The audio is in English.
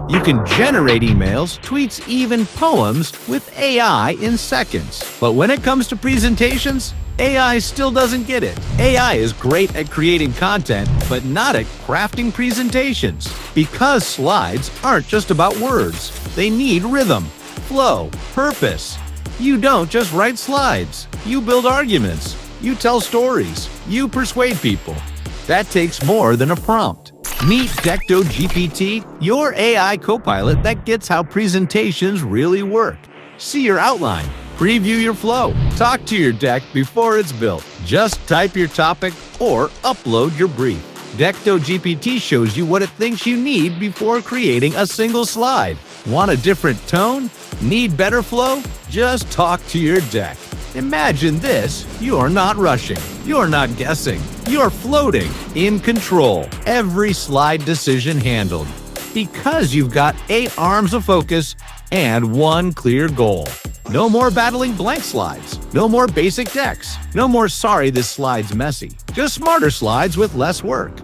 You can generate emails, tweets, even poems with AI in seconds. But when it comes to presentations, AI still doesn't get it. AI is great at creating content, but not at crafting presentations. Because slides aren't just about words. They need rhythm, flow, purpose. You don't just write slides. You build arguments. You tell stories. You persuade people. That takes more than a prompt. Meet DecktoGPT, your AI copilot that gets how presentations really work. See your outline. Preview your flow. Talk to your deck before it's built. Just type your topic or upload your brief. DecktoGPT shows you what it thinks you need before creating a single slide. Want a different tone? Need better flow? Just talk to your deck. Imagine this, you're not rushing, you're not guessing, you're floating, in control, every slide decision handled. Because you've got 8 arms of focus and one clear goal. No more battling blank slides, no more basic decks, no more sorry this slide's messy, just smarter slides with less work.